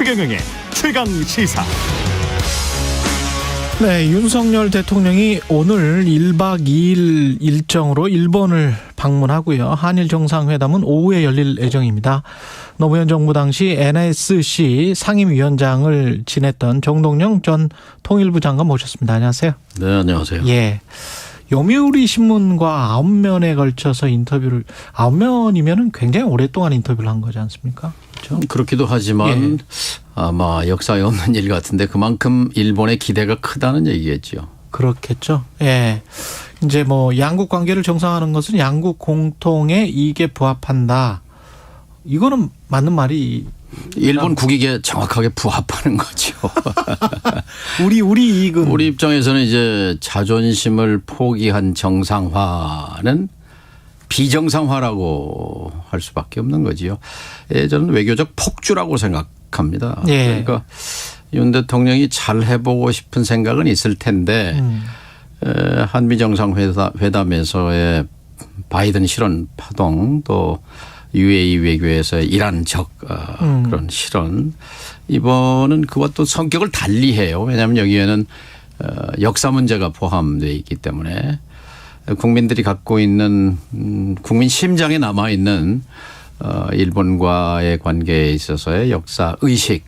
최경영의 최강시사. 네, 윤석열 대통령이 오늘 1박 2일 일정으로 일본을 방문하고요. 한일 정상회담은 오후에 열릴 예정입니다. 노무현 정부 당시 NSC 상임위원장을 지냈던 정동영 전 통일부 장관 모셨습니다. 안녕하세요. 네, 안녕하세요. 예. 요미우리 신문과 9면에 걸쳐서 인터뷰를, 9면이면은 굉장히 오랫동안 인터뷰를 한 거지 않습니까? 그렇죠? 그렇기도 하지만 예. 아마 역사에 없는 일 같은데 그만큼 일본의 기대가 크다는 얘기겠죠. 그렇겠죠. 예. 이제 뭐 양국 관계를 정상화하는 것은 양국 공통의 이익에 부합한다. 이거는 맞는 말이. 일본 국익에 정확하게 부합하는 거죠. 우리 이익은. 우리 입장에서는 이제 자존심을 포기한 정상화는 비정상화라고 할 수밖에 없는 거지요. 저는 외교적 폭주라고 생각합니다. 예. 그러니까 윤 대통령이 잘 해보고 싶은 생각은 있을 텐데 한미 정상회담에서의 바이든 실언 파동 또 UAE 외교에서의 이란적 그런 실언 이번은 그와 또 성격을 달리해요. 왜냐하면 여기에는 역사 문제가 포함되어 있기 때문에 국민들이 갖고 있는 국민 심장에 남아있는 일본과의 관계에 있어서의 역사 의식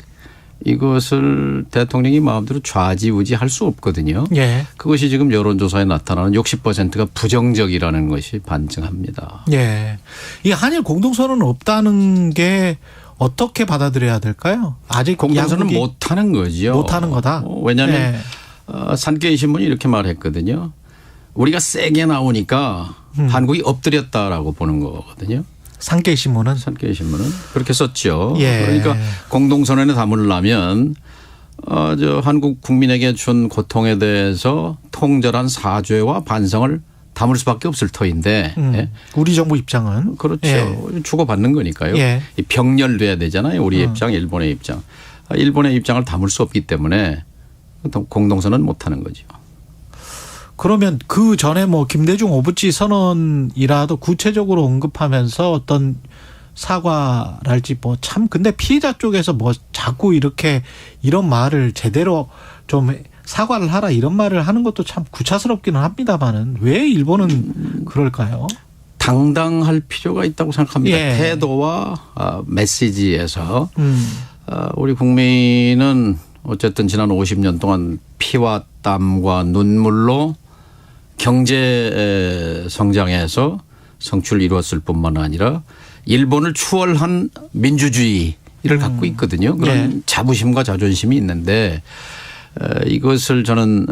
이것을 대통령이 마음대로 좌지우지할 수 없거든요. 예. 그것이 지금 여론조사에 나타나는 60%가 부정적이라는 것이 반증합니다. 예. 이 한일 공동선언은 없다는 게 어떻게 받아들여야 될까요? 아직 공동선언은 못하는 거죠. 못하는 거다. 왜냐하면 산케이 신문이 이렇게 말했거든요. 우리가 세게 나오니까 한국이 엎드렸다라고 보는 거거든요. 산케이 신문은 그렇게 썼죠. 예. 그러니까 공동선언에 담으려면 한국 국민에게 준 고통에 대해서 통절한 사죄와 반성을 담을 수밖에 없을 터인데 우리 정부 입장은 그렇죠. 예. 주고받는 거니까요. 예. 병렬돼야 되잖아요. 우리의 입장, 일본의 입장. 일본의 입장을 담을 수 없기 때문에 공동선언 못하는 거죠. 그러면 그 전에 뭐 김대중 오부치 선언이라도 구체적으로 언급하면서 어떤 사과랄지 뭐 참 근데 피해자 쪽에서 뭐 자꾸 이렇게 이런 말을 제대로 좀 사과를 하라 이런 말을 하는 것도 참 구차스럽기는 합니다만은 왜 일본은 그럴까요? 당당할 필요가 있다고 생각합니다. 예. 태도와 메시지에서 우리 국민은 어쨌든 지난 50년 동안 피와 땀과 눈물로 경제 성장에서 성취를 이루었을 뿐만 아니라 일본을 추월한 민주주의를 갖고 있거든요. 그런 네. 자부심과 자존심이 있는데 이것을 저는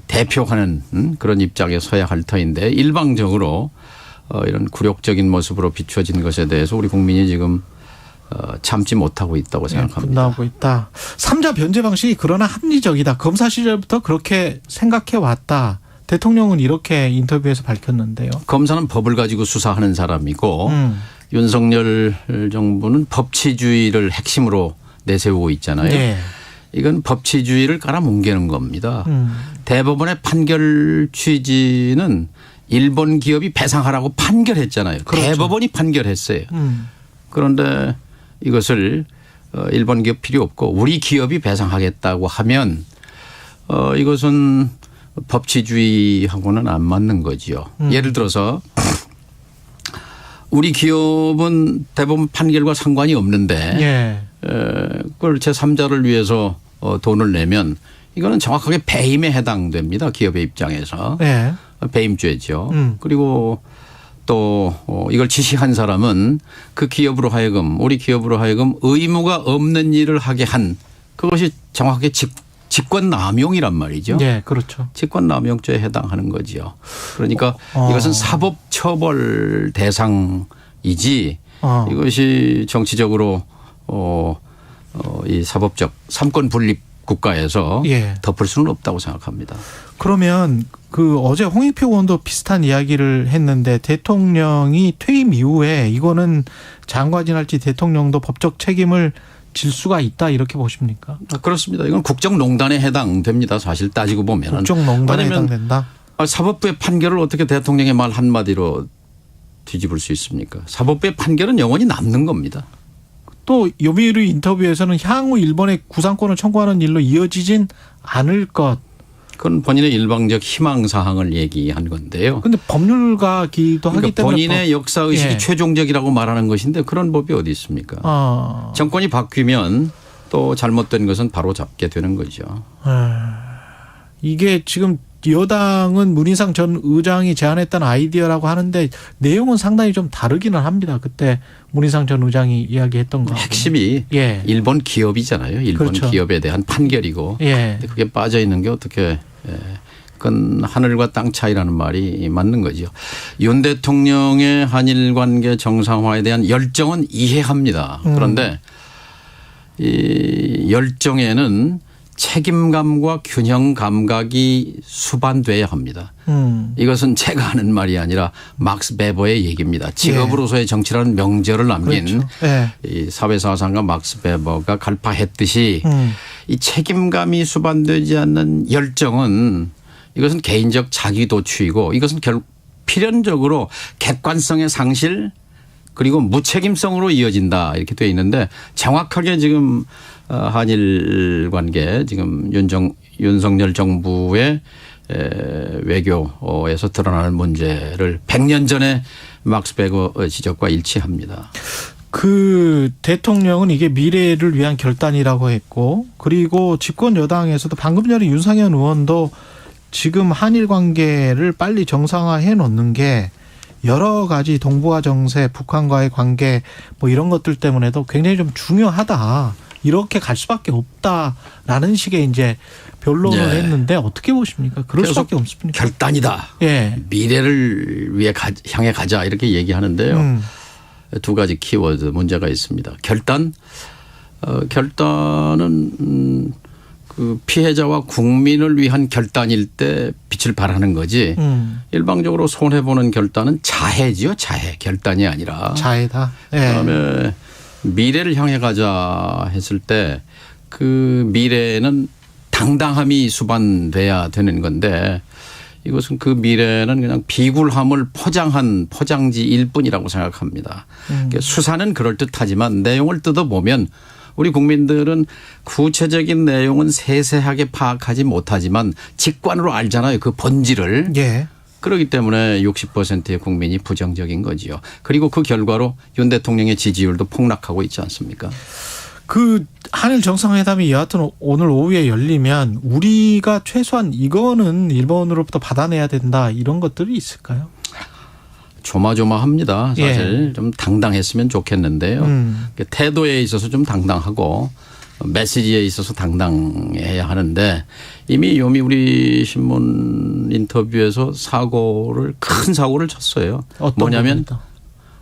대표하는 그런 입장에 서야 할 터인데 일방적으로 이런 굴욕적인 모습으로 비춰진 것에 대해서 우리 국민이 지금 참지 못하고 있다고 생각합니다. 분노하고 있다. 3자 변제 방식이 그러나 합리적이다. 검사 시절부터 그렇게 생각해 왔다. 대통령은 이렇게 인터뷰에서 밝혔는데요. 검사는 법을 가지고 수사하는 사람이고 윤석열 정부는 법치주의를 핵심으로 내세우고 있잖아요. 네. 이건 법치주의를 깔아뭉개는 겁니다. 대법원의 판결 취지는 일본 기업이 배상하라고 판결했잖아요. 그렇죠. 대법원이 판결했어요. 그런데 이것을 일본 기업 필요 없고 우리 기업이 배상하겠다고 하면 이것은 법치주의하고는 안 맞는 거지요. 예를 들어서 우리 기업은 대법원 판결과 상관이 없는데 예. 그걸 제3자를 위해서 돈을 내면 이거는 정확하게 배임에 해당됩니다. 기업의 입장에서. 예. 배임죄죠. 그리고 또 이걸 지시한 사람은 그 기업으로 하여금 우리 기업으로 하여금 의무가 없는 일을 하게 한 그것이 정확하게 직권남용이란 말이죠. 예, 그렇죠. 직권남용죄에 해당하는 거죠. 그러니까 이것은 사법처벌 대상이지 이것이 정치적으로 이 사법적 삼권 분립 국가에서 예. 덮을 수는 없다고 생각합니다. 그러면 그 어제 홍익표 의원도 비슷한 이야기를 했는데 대통령이 퇴임 이후에 이거는 장관이랄지 대통령도 법적 책임을 질 수가 있다 이렇게 보십니까? 그렇습니다. 이건 국정농단에 해당됩니다. 사실 따지고 보면. 국정농단에 해당된다. 사법부의 판결을 어떻게 대통령의 말 한마디로 뒤집을 수 있습니까? 사법부의 판결은 영원히 남는 겁니다. 또 요미우리 인터뷰에서는 향후 일본의 구상권을 청구하는 일로 이어지진 않을 것. 그건 본인의 일방적 희망사항을 얘기한 건데요. 근데 법률가기도 하기 그러니까 때문에 본인의 역사의식이 예. 최종적이라고 말하는 것인데 그런 법이 어디 있습니까? 정권이 바뀌면 또 잘못된 것은 바로 잡게 되는 거죠. 이게 지금 여당은 문희상 전 의장이 제안했던 아이디어라고 하는데 내용은 상당히 좀 다르기는 합니다. 그때 문희상 전 의장이 이야기했던 거. 핵심이 예. 일본 기업이잖아요. 일본 그렇죠. 기업에 대한 판결이고 예. 근데 그게 빠져 있는 게 어떻게 그건 하늘과 땅 차이라는 말이 맞는 거죠. 윤 대통령의 한일 관계 정상화에 대한 열정은 이해합니다. 그런데 이 열정에는 책임감과 균형 감각이 수반돼야 합니다. 이것은 제가 하는 말이 아니라 막스 베버의 얘기입니다. 직업으로서의 정치라는 명제를 남긴 그렇죠. 예. 이 사회사상가 막스 베버가 갈파했듯이 이 책임감이 수반되지 않는 열정은 이것은 개인적 자기도취이고 이것은 필연적으로 객관성의 상실 그리고 무책임성으로 이어진다 이렇게 되어 있는데 정확하게 지금 한일 관계 지금 윤석열 정부의 외교에서 드러나는 문제를 100년 전에 막스 베버 지적과 일치합니다. 그 대통령은 이게 미래를 위한 결단이라고 했고 그리고 집권 여당에서도 방금 전에 윤상현 의원도 지금 한일 관계를 빨리 정상화해 놓는 게 여러 가지 동북아 정세, 북한과의 관계 뭐 이런 것들 때문에도 굉장히 좀 중요하다. 이렇게 갈 수밖에 없다라는 식의 이제 변론을 네. 했는데 어떻게 보십니까? 그럴 수밖에 없습니까? 결단이다. 예. 미래를 위해 향해 가자 이렇게 얘기하는데요. 두 가지 키워드 문제가 있습니다. 결단은 그 피해자와 국민을 위한 결단일 때 빛을 발하는 거지. 일방적으로 손해보는 결단은 자해지요. 자해. 결단이 아니라. 자해다. 예. 그다음에 미래를 향해 가자 했을 때 그 미래는 당당함이 수반돼야 되는 건데 이것은 그 미래는 그냥 비굴함을 포장한 포장지일 뿐이라고 생각합니다. 그러니까 수사는 그럴듯하지만 내용을 뜯어보면 우리 국민들은 구체적인 내용은 세세하게 파악하지 못하지만 직관으로 알잖아요. 그 본질을. 예. 그렇기 때문에 60%의 국민이 부정적인 거지요. 그리고 그 결과로 윤 대통령의 지지율도 폭락하고 있지 않습니까? 그 한일 정상회담이 여하튼 오늘 오후에 열리면 우리가 최소한 이거는 일본으로부터 받아내야 된다 이런 것들이 있을까요? 조마조마합니다. 사실 예. 좀 당당했으면 좋겠는데요. 태도에 있어서 좀 당당하고 메시지에 있어서 당당해야 하는데 이미 요미우리 신문 인터뷰에서 큰 사고를 쳤어요. 뭐냐면 겁니다?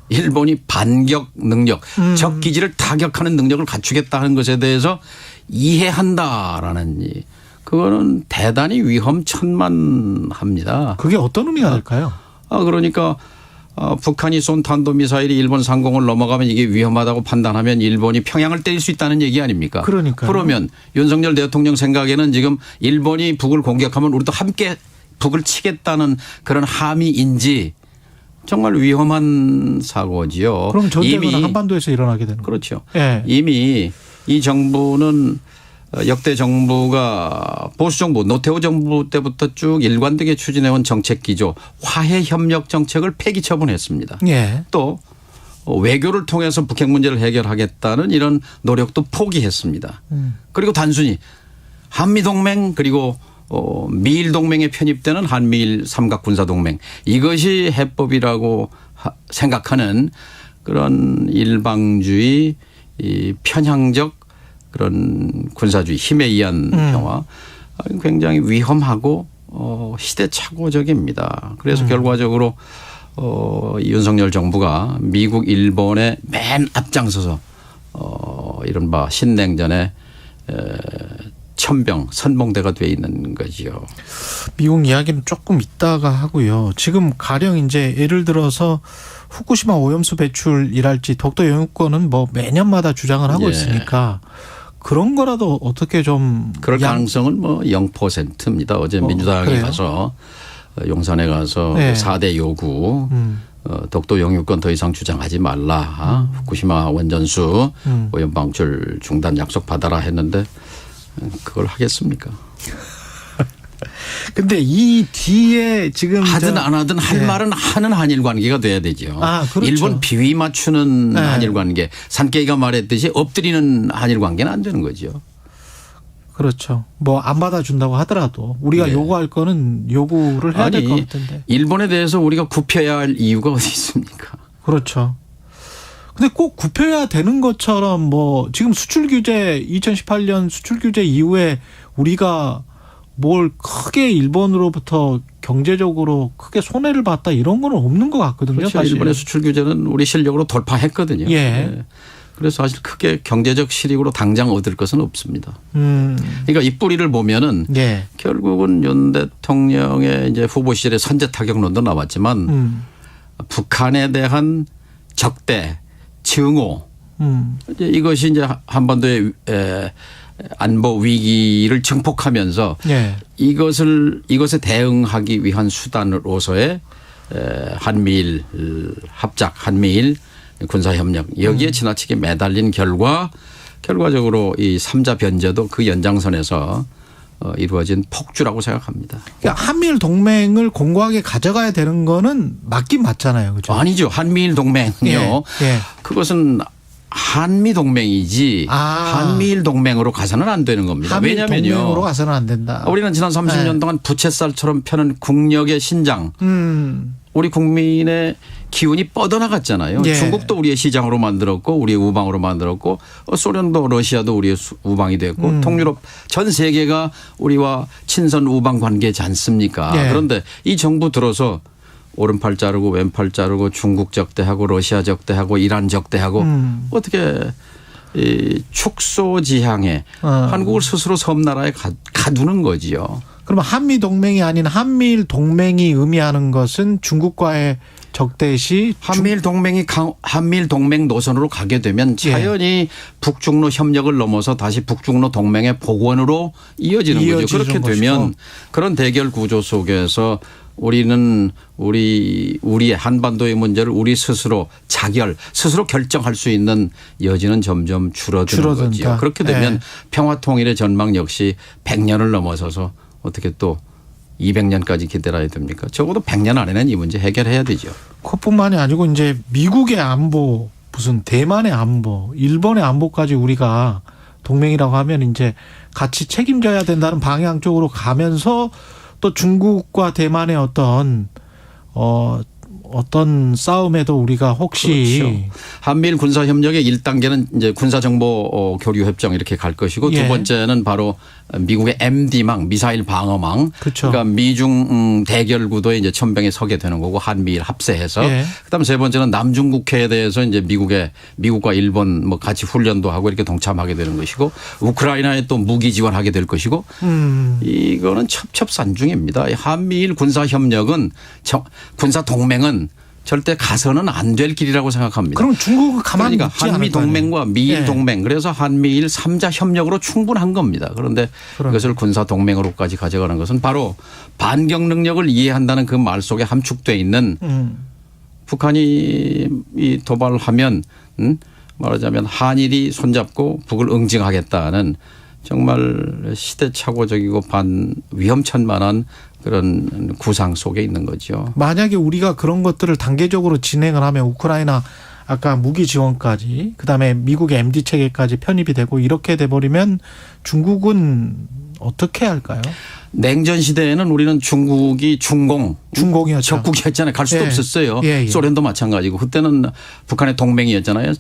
일본이 반격 능력, 적 기지를 타격하는 능력을 갖추겠다는 것에 대해서 이해한다라는 그거는 대단히 위험천만합니다. 그게 어떤 의미가 될까요? 그러니까 북한이 쏜 탄도미사일이 일본 상공을 넘어가면 이게 위험하다고 판단하면 일본이 평양을 때릴 수 있다는 얘기 아닙니까? 그러니까요. 그러면 윤석열 대통령 생각에는 지금 일본이 북을 공격하면 우리도 함께 북을 치겠다는 그런 함의인지 정말 위험한 사고지요. 그럼 전쟁은 한반도에서 일어나게 되는 거죠. 그렇죠. 예. 이미 이 정부는 역대 정부가 보수 정부 노태우 정부 때부터 쭉 일관되게 추진해온 정책 기조 화해 협력 정책을 폐기 처분했습니다. 예. 또 외교를 통해서 북핵 문제를 해결하겠다는 이런 노력도 포기했습니다. 그리고 단순히 한미동맹 그리고 미일 동맹에 편입되는 한미일 삼각군사동맹 이것이 해법이라고 생각하는 그런 일방주의 편향적 그런 군사주의 힘에 의한 평화 굉장히 위험하고 시대착오적입니다. 그래서 결과적으로 윤석열 정부가 미국 일본의 맨 앞장서서 이른바 신냉전에 천병 선봉대가 돼 있는 거지요. 미국 이야기는 조금 이따가 하고요. 지금 가령 이제 예를 들어서 후쿠시마 오염수 배출이랄지 독도 영유권은 뭐 매년마다 주장을 하고 예. 있으니까 그런 거라도 어떻게 좀 그럴 가능성은 뭐 0%입니다. 어제 민주당에 그래요? 가서 용산에 가서 네. 4대 요구 독도 영유권 더 이상 주장하지 말라. 후쿠시마 원전수 오염 방출 중단 약속 받아라 했는데 그걸 하겠습니까? 근데 이 뒤에 지금 하든 안 하든 할 네. 말은 하는 한일 관계가 돼야 되죠. 아, 그렇죠. 일본 비위 맞추는 네. 한일 관계. 산케이가 말했듯이 엎드리는 한일 관계는 안 되는 거죠. 그렇죠. 뭐 안 받아준다고 하더라도 우리가 네. 요구할 거는 요구를 해야 될 것 같은데. 일본에 대해서 우리가 굽혀야 할 이유가 어디 있습니까? 그렇죠. 근데 꼭 굽혀야 되는 것처럼 뭐 지금 수출 규제 2018년 수출 규제 이후에 우리가 뭘 크게 일본으로부터 경제적으로 크게 손해를 봤다 이런 건 없는 것 같거든요. 그렇죠. 사실. 일본의 수출 규제는 우리 실력으로 돌파했거든요. 예. 네. 그래서 사실 크게 경제적 실익으로 당장 얻을 것은 없습니다. 그러니까 이 뿌리를 보면은 예. 결국은 윤 대통령의 이제 후보 시절에 선제 타격론도 나왔지만 북한에 대한 적대, 증오 이제 이것이 이제 한반도의 안보 위기를 증폭하면서 예. 이것에 대응하기 위한 수단으로서의 한미일 합작, 한미일 군사협력 여기에 지나치게 매달린 결과적으로 이 3자 변제도 그 연장선에서 이루어진 폭주라고 생각합니다. 그러니까 한미일 동맹을 공고하게 가져가야 되는 거는 맞긴 맞잖아요. 그죠? 아니죠. 한미일 동맹은요. 예. 예. 그것은 한미 동맹이지 한미일 동맹으로 가서는 안 되는 겁니다. 한미일 왜냐하면요. 동맹으로 가서는 안 된다. 우리는 지난 30년 네. 동안 부채살처럼 펴는 국력의 신장. 우리 국민의 기운이 뻗어나갔잖아요. 예. 중국도 우리의 시장으로 만들었고 우리의 우방으로 만들었고 소련도 러시아도 우리의 우방이 됐고 통유럽 전 세계가 우리와 친선 우방 관계지 않습니까? 예. 그런데 이 정부 들어서 오른팔 자르고 왼팔 자르고 중국 적대하고 러시아 적대하고 이란 적대하고 어떻게 이 축소지향에 한국을 스스로 섬나라에 가두는 거지요. 그러면 한미 동맹이 아닌 한미일 동맹이 의미하는 것은 중국과의 적대시 한미일 동맹 노선으로 가게 되면 자연히 북중로 협력을 넘어서 다시 북중로 동맹의 복원으로 이어지는 거죠. 그렇게 되면 것이고. 그런 대결 구조 속에서 우리는 우리의 한반도의 문제를 우리 스스로 스스로 결정할 수 있는 여지는 점점 줄어드는 거죠. 그렇게 되면 네. 평화통일의 전망 역시 100년을 넘어서서 어떻게 또 200년까지 기다려야 됩니까? 적어도 100년 안에는 이 문제 해결해야 되죠. 그것뿐만이 아니고 이제 미국의 안보, 무슨 대만의 안보, 일본의 안보까지 우리가 동맹이라고 하면 이제 같이 책임져야 된다는 방향 쪽으로 가면서 또 중국과 대만의 어떤 싸움에도 우리가 혹시 그렇죠. 한미일 군사협력의 1단계는 이제 군사정보 교류협정 이렇게 갈 것이고 예. 두 번째는 바로 미국의 MD망 미사일 방어망. 그렇죠. 그러니까 미중 대결 구도에 이제 천병에 서게 되는 거고 한미일 합세해서. 예. 그다음 세 번째는 남중국해에 대해서 이제 미국과 일본 뭐 같이 훈련도 하고 이렇게 동참하게 되는 것이고 우크라이나에 또 무기 지원하게 될 것이고 이거는 첩첩산중입니다. 한미일 군사협력은 군사동맹은 절대 가서는 안 될 길이라고 생각합니다. 그럼 중국은 가만히 그러니까 있지 한미 동맹과 미일 예. 동맹 그래서 한미일 3자 협력으로 충분한 겁니다. 그런데 이것을 군사 동맹으로까지 가져가는 것은 바로 반격 능력을 이해한다는 그 말 속에 함축되어 있는 북한이 이 도발을 하면 말하자면 한일이 손잡고 북을 응징하겠다는 정말 시대착오적이고 위험천만한 그런 구상 속에 있는 거죠. 만약에 우리가 그런 것들을 단계적으로 진행을 하면 우크라이나 아까 무기 지원까지 그다음에 미국의 MD 체계까지 편입이 되고 이렇게 돼버리면 중국은 어떻게 할까요? 냉전 시대에는 우리는 중국이 중공이었죠. 적국이었잖아요. 갈 수도 예. 없었어요. 예. 소련도 마찬가지고 그때는 북한의 동맹이었잖아요.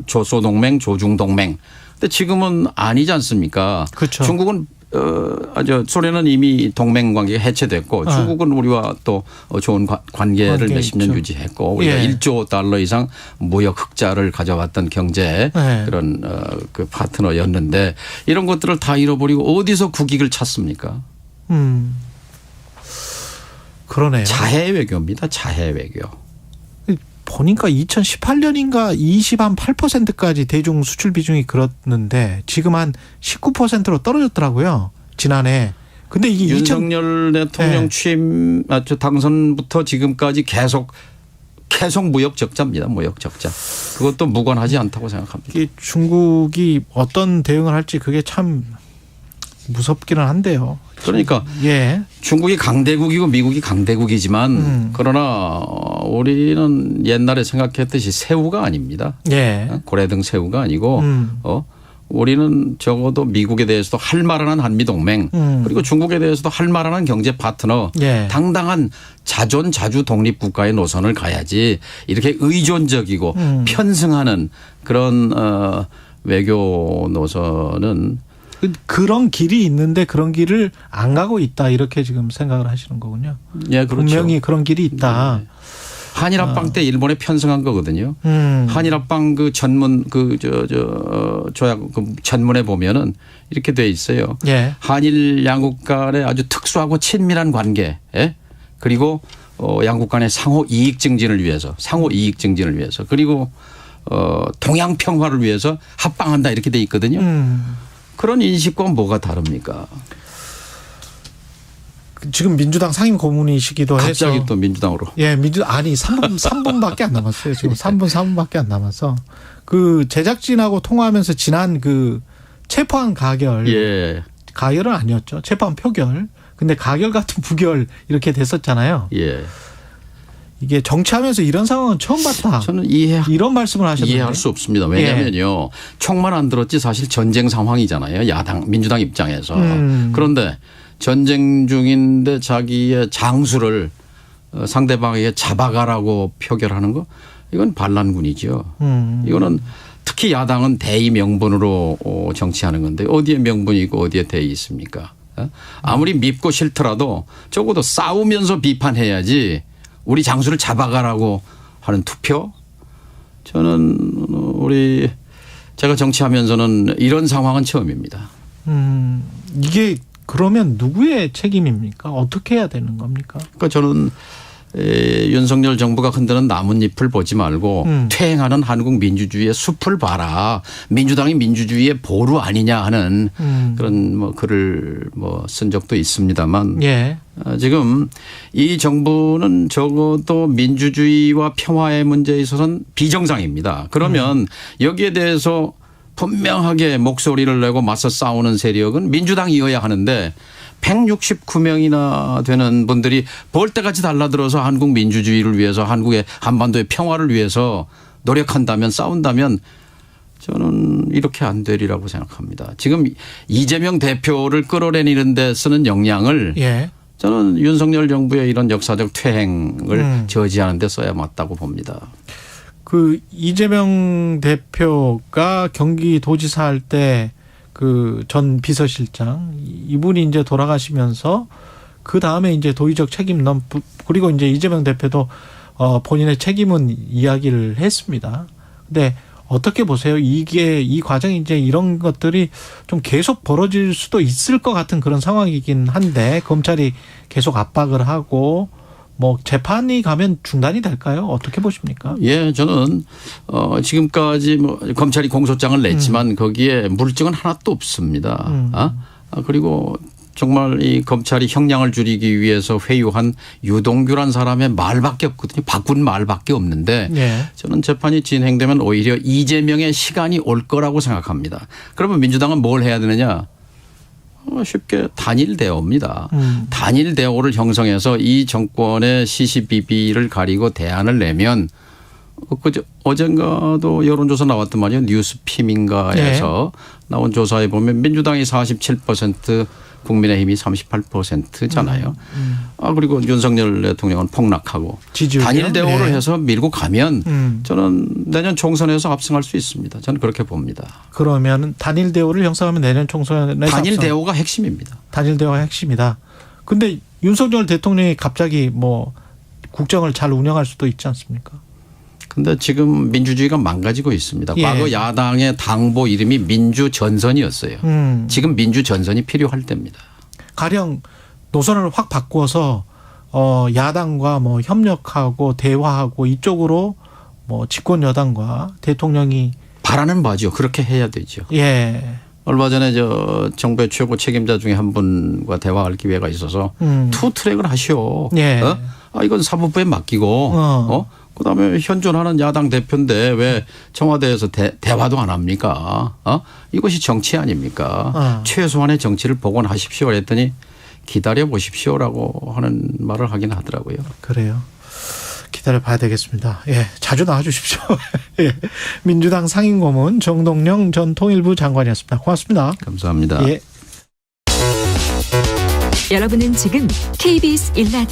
조소 동맹, 조중 동맹. 근데 지금은 아니지 않습니까? 그렇죠. 중국은 소련은 이미 동맹 관계가 해체됐고 중국은 우리와 또 좋은 관계를 몇십 년 유지했고 우리가 예. 1조 달러 이상 무역 흑자를 가져왔던 경제 예. 그런 그 파트너였는데 이런 것들을 다 잃어버리고 어디서 국익을 찾습니까? 그러네요. 자해 외교입니다. 자해 외교. 보니까 2018년인가 28%까지 대중 수출 비중이 그렇는데 지금 한 19%로 떨어졌더라고요. 지난해. 근데 이게 윤석열 대통령 네. 취임 당선부터 지금까지 계속 계속 무역 적자입니다. 무역 적자. 그것도 무관하지 않다고 생각합니다. 이게 중국이 어떤 대응을 할지 그게 참 무섭기는 한데요. 그러니까 예. 중국이 강대국이고 미국이 강대국이지만 그러나 우리는 옛날에 생각했듯이 새우가 아닙니다. 예. 고래등 새우가 아니고 우리는 적어도 미국에 대해서도 할 만한 한미동맹 그리고 중국에 대해서도 할 만한 경제 파트너 예. 당당한 자주 독립국가의 노선을 가야지 이렇게 의존적이고 편승하는 그런 외교 노선은 그런 길이 있는데 그런 길을 안 가고 있다 이렇게 지금 생각을 하시는 거군요. 예, 그렇죠. 분명히 그런 길이 있다. 네. 한일 합방 때 일본에 편승한 거거든요. 한일 합방 그 전문 조약 그 전문에 보면은 이렇게 돼 있어요. 예. 한일 양국 간의 아주 특수하고 친밀한 관계, 예? 그리고 양국 간의 상호 이익 증진을 위해서 그리고 동양 평화를 위해서 합방한다 이렇게 돼 있거든요. 그런 인식과 뭐가 다릅니까? 지금 민주당 상임 고문이시기도 해서 갑자기 또 민주당으로. 예, 아니 3분밖에 안 남았어요. 지금 4분밖에 안 남아서 그 제작진하고 통화하면서 지난 그 체포한 가결, 예. 가결은 아니었죠. 체포한 표결. 근데 가결 같은 부결 이렇게 됐었잖아요. 예. 이게 정치하면서 이런 상황은 처음 봤다. 저는 이런 말씀을 하셨는데 이해할 수 없습니다. 왜냐하면요. 총만 안 들었지 사실 전쟁 상황이잖아요. 민주당 입장에서. 그런데 전쟁 중인데 자기의 장수를 상대방에게 잡아가라고 표결하는 거 이건 반란군이죠. 이거는 특히 야당은 대의 명분으로 정치하는 건데 어디에 명분이 있고 어디에 대의 있습니까? 아무리 밉고 싫더라도 적어도 싸우면서 비판해야지 우리 장수를 잡아가라고 하는 투표? 저는 제가 정치하면서는 이런 상황은 처음입니다. 이게 그러면 누구의 책임입니까? 어떻게 해야 되는 겁니까? 그러니까 저는 윤석열 정부가 흔드는 나뭇잎을 보지 말고 퇴행하는 한국 민주주의의 숲을 봐라. 민주당이 민주주의의 보루 아니냐 하는 그런 뭐 글을 쓴 적도 있습니다만 예. 지금 이 정부는 적어도 민주주의와 평화의 문제에 있어서는 비정상입니다. 그러면 여기에 대해서 분명하게 목소리를 내고 맞서 싸우는 세력은 민주당이어야 하는데 169명이나 되는 분들이 벌떼같이 달라들어서 한국 민주주의를 위해서 한국의 한반도의 평화를 위해서 노력한다면 싸운다면 저는 이렇게 안 되리라고 생각합니다. 지금 이재명 대표를 끌어내리는 데 쓰는 역량을 예. 저는 윤석열 정부의 이런 역사적 퇴행을 저지하는 데 써야 맞다고 봅니다. 그 이재명 대표가 경기도지사 할 때 그 전 비서실장 이분이 이제 돌아가시면서 그 다음에 이제 도의적 책임론 그리고 이제 이재명 대표도 본인의 책임은 이야기를 했습니다. 근데 어떻게 보세요? 이 과정이 이제 이런 것들이 좀 계속 벌어질 수도 있을 것 같은 그런 상황이긴 한데 검찰이 계속 압박을 하고 뭐 재판이 가면 중단이 될까요? 어떻게 보십니까? 예, 저는 지금까지 검찰이 공소장을 냈지만 거기에 물증은 하나도 없습니다. 그리고 정말 이 검찰이 형량을 줄이기 위해서 회유한 유동규란 사람의 말밖에 없거든요. 바꾼 말밖에 없는데 예. 저는 재판이 진행되면 오히려 이재명의 시간이 올 거라고 생각합니다. 그러면 민주당은 뭘 해야 되느냐? 쉽게 단일 대오입니다. 단일 대오를 형성해서 이 정권의 시시비비를 가리고 대안을 내면 어젠가도 여론조사 나왔단 말이에요. 뉴스피민가에서 나온 조사에 보면 민주당이 47% 국민의힘이 38%잖아요. 그리고 윤석열 대통령은 폭락하고 지지율이요? 단일 대오를 네. 해서 밀고 가면 저는 내년 총선에서 압승할 수 있습니다. 저는 그렇게 봅니다. 그러면 단일 대오를 형성하면 내년 총선에서 단일 대오가 핵심입니다. 단일 대오가 핵심이다. 근데 윤석열 대통령이 갑자기 국정을 잘 운영할 수도 있지 않습니까? 근데 지금 민주주의가 망가지고 있습니다. 예. 과거 야당의 당보 이름이 민주전선이었어요. 지금 민주전선이 필요할 때입니다. 가령 노선을 확 바꿔서 야당과 협력하고 대화하고 이쪽으로 집권 여당과 대통령이 바라는 바죠. 그렇게 해야 되죠. 예. 얼마 전에 정부의 최고 책임자 중에 한 분과 대화할 기회가 있어서 투 트랙을 하시오. 예. 이건 사법부에 맡기고 그다음에 현존하는 야당 대표인데 왜 청와대에서 대화도 안 합니까? 이것이 정치 아닙니까? 최소한의 정치를 복원하십시오 했더니 기다려 보십시오라고 하는 말을 하긴 하더라고요. 그래요. 기다려 봐야 되겠습니다. 예, 자주 나와 주십시오. 예. 민주당 상임고문 정동영 전 통일부 장관이었습니다. 고맙습니다. 감사합니다. 예. 여러분은 지금 KBS 1라디오